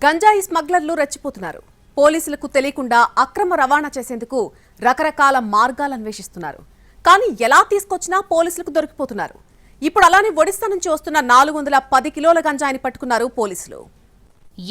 గంజాయి స్మగ్లర్లు రెచ్చిపోతున్నారు. పోలీసులకు తెలియకుండా అక్రమ రవాణా చేసేందుకు రకరకాల మార్గాలు అన్వేషిస్తున్నారు. కానీ ఎలా తీసుకొచ్చినా పోలీసులకు దొరికిపోతున్నారు. ఇప్పుడు అలానే ఒడిశా నుంచి వస్తున్న 410 కిలోల గంజాయిని పట్టుకున్నారు పోలీసులు.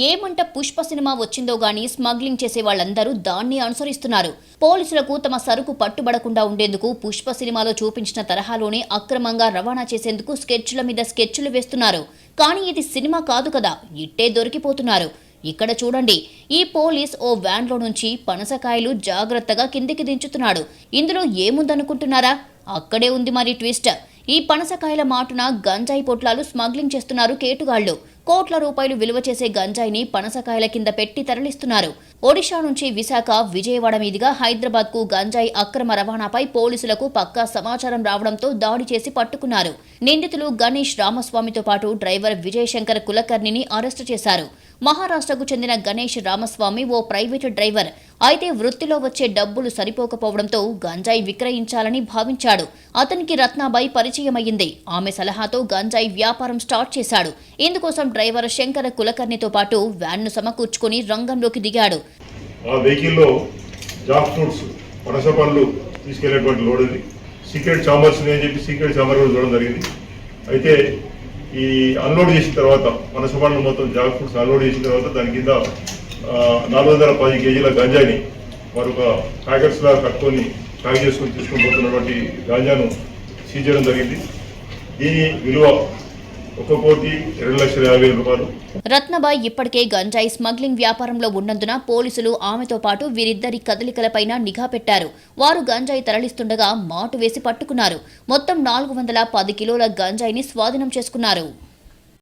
ఏమంట పుష్ప సినిమా వచ్చిందో గానీ స్మగ్లింగ్ చేసే వాళ్ళందరూ దాన్ని అనుసరిస్తున్నారు. పోలీసులకు తమ సరుకు పట్టుబడకుండా ఉండేందుకు పుష్ప సినిమాలో చూపించిన తరహాలోనే అక్రమంగా రవాణా చేసేందుకు స్కెచ్ల మీద స్కెచ్లు వేస్తున్నారు. కానీ ఇది సినిమా కాదు కదా, ఇట్టే దొరికిపోతున్నారు. ఇక్కడ చూడండి, ఈ పోలీస్ ఓ వ్యాన్లో నుంచి పనసకాయలు జాగ్రత్తగా కిందికి దించుతున్నాడు. ఇందులో ఏముందనుకుంటున్నారా? అక్కడే ఉంది మరి ట్విస్ట్. ఈ పనసకాయల మాటున గంజాయి పొట్లాలు స్మగ్లింగ్ చేస్తున్నారు కేటుగాళ్లు. కోట్ల రూపాయలు విలువ చేసే గంజాయిని పనసకాయల కింద పెట్టి తరలిస్తున్నారు. ఒడిషా నుంచి విశాఖ, విజయవాడ మీదుగా హైదరాబాద్ కు గంజాయి అక్రమ రవాణాపై పోలీసులకు పక్కా సమాచారం రావడంతో దాడి చేసి పట్టుకున్నారు. నిందితులు గణేష్ రామస్వామితో పాటు డ్రైవర్ విజయశంకర్ కులకర్ణిని అరెస్టు చేశారు. మహారాష్ట్రకు చెందిన గణేష్ రామస్వామి ఓ ప్రైవేటు డ్రైవర్. అయితే వృత్తిలో వచ్చే డబ్బులు సరిపోకపోవడంతో గంజాయి విక్రయించాలని భావించాడు. అతనికి రత్నాబాయి పరిచయమయ్యింది. ఆమె సలహాతో గంజాయి వ్యాపారం స్టార్ట్ చేశాడు. ఇందుకోసం డ్రైవర్ శంకర కులకర్ణితో పాటు వ్యాన్ను సమకూర్చుకుని రంగంలోకి దిగాడు. ఆ వెహికల్లో జాక్ ఫ్రూట్స్, పనస పండ్లు తీసుకెళ్లేటువంటి లోడ్ ఇది. సీక్రెట్ చాంబర్స్ అని చెప్పి సీక్రెట్ చాంబర్ కూడా చూడడం జరిగింది. అయితే ఈ అన్లోడ్ చేసిన తర్వాత పనస పండ్లు మొత్తం జాక్ ఫ్రూట్స్ అన్లోడ్ చేసిన తర్వాత దాని కింద 410 కేజీల గంజాయిని వారు ఒక ప్యాకెట్స్ లాగా కట్టుకొని ప్యాక్ చేసుకొని తీసుకొని పోతున్నటువంటి గంజాను సీజ్ చేయడం జరిగింది. దీని విలువ 1,02,50,000 రూపాయలు. రత్నబాయ్ ఇప్పటికే గంజాయి స్మగ్లింగ్ వ్యాపారంలో ఉన్నందున పోలీసులు ఆమెతో పాటు వీరిద్దరి కదలికలపైన నిఘా పెట్టారు. వారు గంజాయి తరలిస్తుండగా మాటు వేసి పట్టుకున్నారు. మొత్తం 410 కిలోల గంజాయిని స్వాధీనం చేసుకున్నారు.